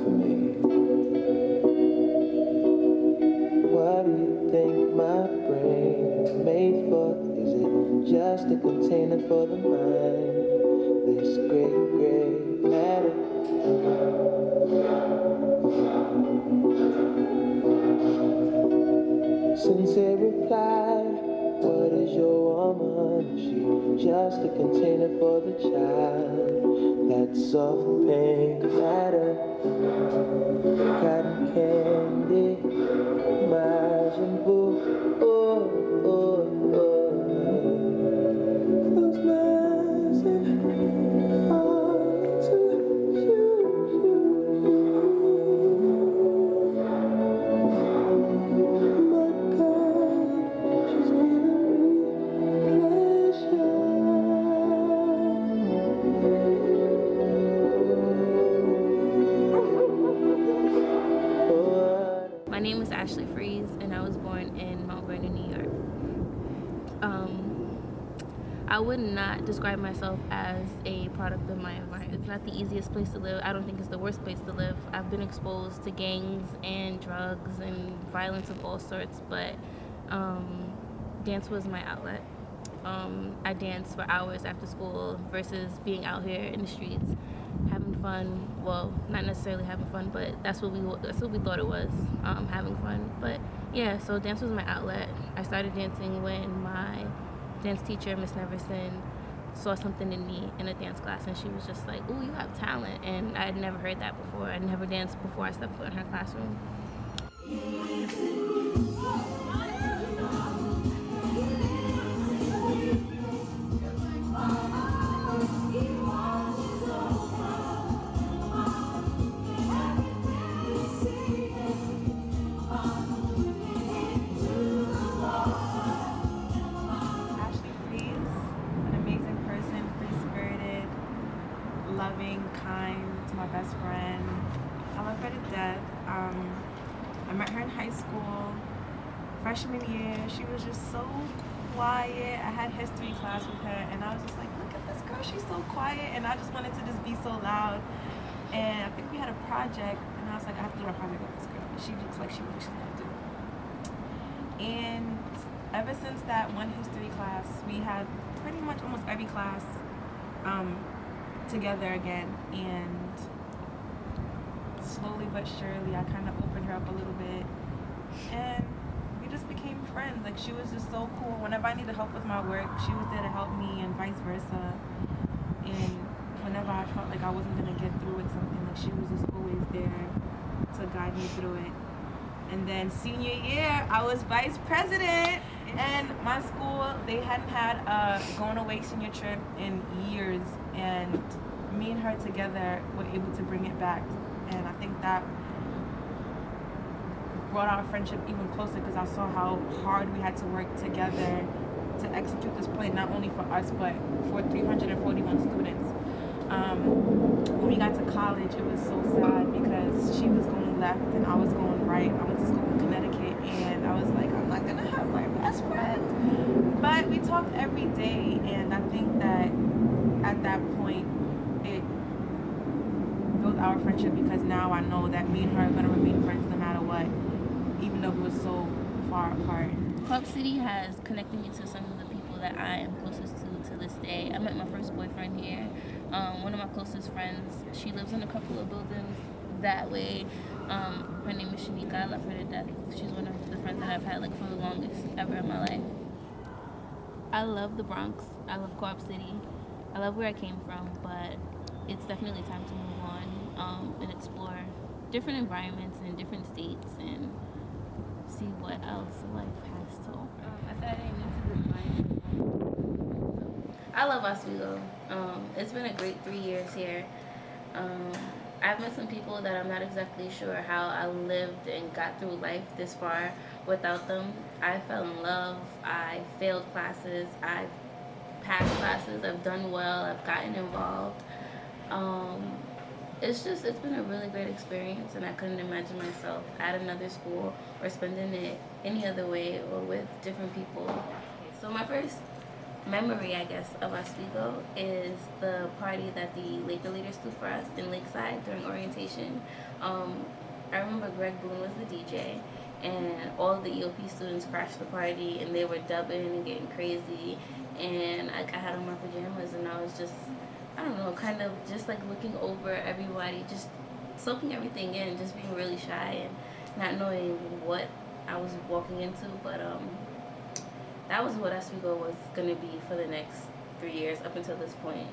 for me. What do you think my brain is made for? Is it just a container for the mind? This great matter. Sincere reply, what is your woman? Is she just a container for the child? That soft pink matter, cotton candy, Majin Buu, oh, oh, oh. Close my eyes and fall into you. My God, she's giving me pleasure. My name is Ashley Freeze, and I was born in Mount Vernon, New York. I would not describe myself as a product of my environment. It's not the easiest place to live. I don't think it's the worst place to live. I've been exposed to gangs and drugs and violence of all sorts, but dance was my outlet. I danced for hours after school versus being out here in the streets having fun. Well, not necessarily having fun, but that's what we thought it was, having fun. But yeah, so dance was my outlet. I started dancing when my dance teacher, Miss Neverson, saw something in me in a dance class, and she was just like, "Ooh, you have talent," and I had never heard that before. I'd never danced before I stepped foot in her classroom. Loving, kind, to my best friend. I love her to death. I met her in high school. Freshman year, she was just so quiet. I had history class with her, and I was just like, look at this girl, she's so quiet, and I just wanted to just be so loud. And I think we had a project, and I was like, I have to do a project with this girl. She looks like she knows what she's gonna do. And ever since that one history class, we had pretty much almost every class together again, and slowly but surely I kind of opened her up a little bit, and we just became friends. Like, she was just so cool. Whenever I needed help with my work, she was there to help me, and vice versa. And whenever I felt like I wasn't gonna get through with something, like, she was just always there to guide me through it. And then senior year, I was vice president, and my school, they hadn't had a going away senior trip in years, and me and her together were able to bring it back. And I think that brought our friendship even closer, because I saw how hard we had to work together to execute this play, not only for us, but for 341 students. When we got to college, it was so sad because she was going left and I was going right. I went to school in Connecticut, and I was like, I'm not gonna have my best friend. But we talked every day, and I think that at that point, it built our friendship, because now I know that me and her are gonna remain friends no matter what, even though we were so far apart. Club City has connected me to some of the people that I am closest to this day. I met my first boyfriend here. One of my closest friends, she lives in a couple of buildings that way. Her name is Shanika. I love her to death. She's one of the friends that I've had, like, for the longest ever in my life. I love the Bronx. I love Co-op City. I love where I came from, but it's definitely time to move on and explore different environments and different states and see what else life has to offer. I said I didn't mean to define. I love Oswego. It's been a great 3 years here. I've met some people that I'm not exactly sure how I lived and got through life this far without them. I fell in love. I failed classes. I've passed classes. I've done well. I've gotten involved. It's been a really great experience, and I couldn't imagine myself at another school or spending it any other way or with different people. So my memory, I guess, of Oswego is the party that the Laker leaders threw for us in Lakeside during orientation. Um, I remember Greg Boone was the DJ, and all of the EOP students crashed the party, and they were dubbing and getting crazy. And I had on my pajamas, and I was just, I don't know, kind of just like looking over everybody, just soaking everything in, just being really shy and not knowing what I was walking into. But that was what Oswego was gonna be for the next 3 years up until this point.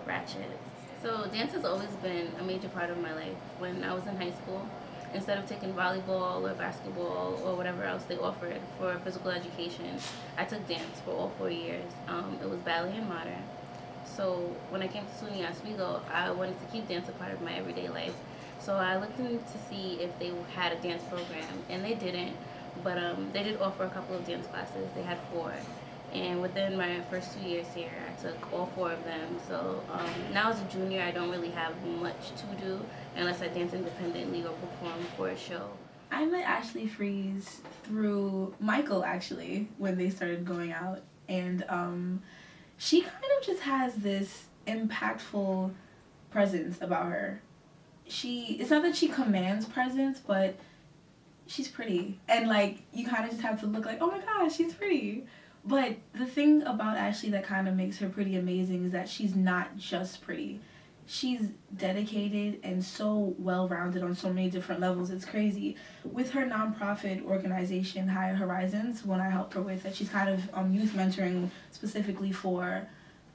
Ratchet. So dance has always been a major part of my life. When I was in high school, instead of taking volleyball or basketball or whatever else they offered for physical education, I took dance for all 4 years. It was ballet and modern. So when I came to SUNY Oswego, I wanted to keep dance a part of my everyday life. So I looked in to see if they had a dance program, and they didn't. But they did offer a couple of dance classes. They had 4. And within my first 2 years here, I took all 4 of them. So now as a junior, I don't really have much to do unless I dance independently or perform for a show. I met Ashley Freeze through Michael, actually, when they started going out. And she kind of just has this impactful presence about her. It's not that she commands presence, but she's pretty. And, like, you kind of just have to look like, oh my gosh, she's pretty. But the thing about Ashley that kind of makes her pretty amazing is that she's not just pretty. She's dedicated and so well-rounded on so many different levels. It's crazy. With her nonprofit organization, Higher Horizons, one I helped her with, that she's kind of youth mentoring specifically for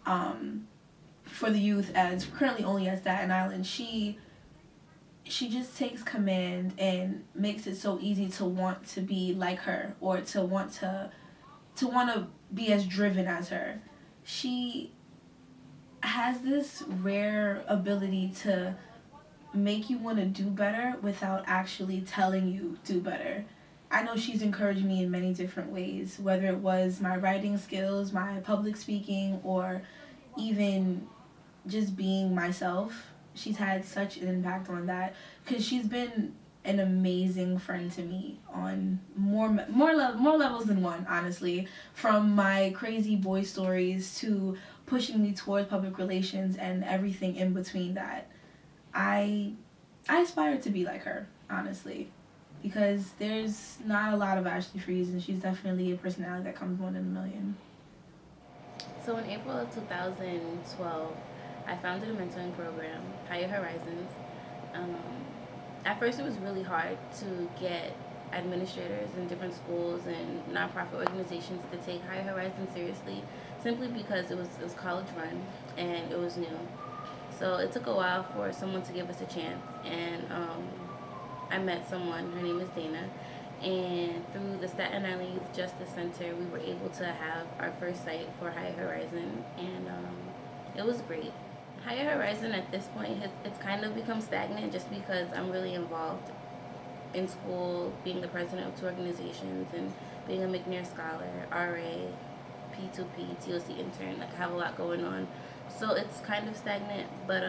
the youth, as currently only at Staten Island. She just takes command and makes it so easy to want to be like her, or to want to be as driven as her. She has this rare ability to make you want to do better without actually telling you do better. I know she's encouraged me in many different ways, whether it was my writing skills, my public speaking, or even just being myself. She's had such an impact on that, because she's been an amazing friend to me on more levels than one, honestly. From my crazy boy stories to pushing me towards public relations and everything in between that. I aspire to be like her, honestly, because there's not a lot of Ashley Freeze, and she's definitely a personality that comes one in a million. So in April of 2012, I founded a mentoring program, Higher Horizons. At first, it was really hard to get administrators in different schools and nonprofit organizations to take Higher Horizons seriously, simply because it was college run and it was new. So it took a while for someone to give us a chance, and I met someone. Her name is Dana, and through the Staten Island Youth Justice Center, we were able to have our first site for Higher Horizon, and it was great. Higher Horizon at this point, it's kind of become stagnant just because I'm really involved in school, being the president of 2 organizations, and being a McNair Scholar, RA, P2P, TOC intern. Like, I have a lot going on. So it's kind of stagnant, but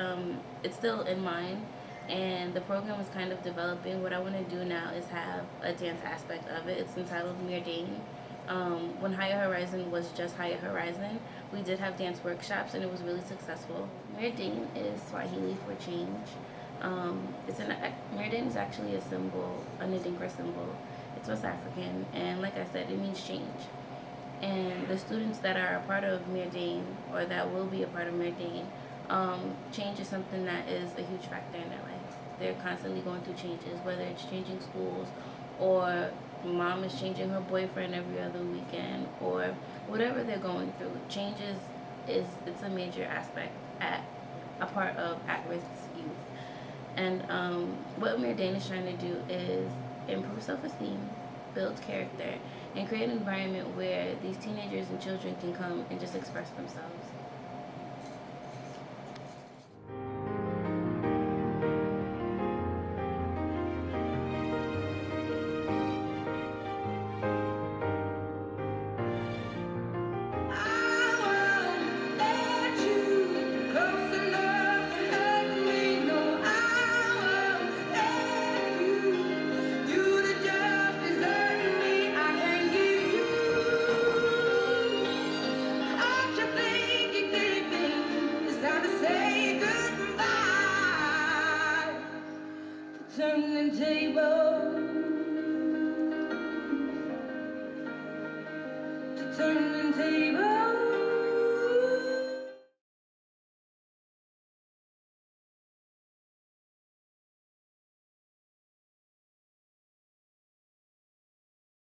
it's still in mind, and the program is kind of developing. What I want to do now is have a dance aspect of it. It's entitled Mmere Dane. When Higher Horizon was just Higher Horizon, we did have dance workshops, and it was really successful. Mmere Dane is Swahili for change. Mmere Dane is actually a symbol, a Ndinkra symbol. It's West African, and like I said, it means change. And the students that are a part of Mmere Dane, or that will be a part of Mmere Dane, change is something that is a huge factor in their life. They're constantly going through changes, whether it's changing schools, or mom is changing her boyfriend every other weekend, or whatever they're going through. Change it's a major aspect a part of at-risk youth. And what Mmere Dane is trying to do is improve self-esteem, build character, and create an environment where these teenagers and children can come and just express themselves. turning tables, to turning tables.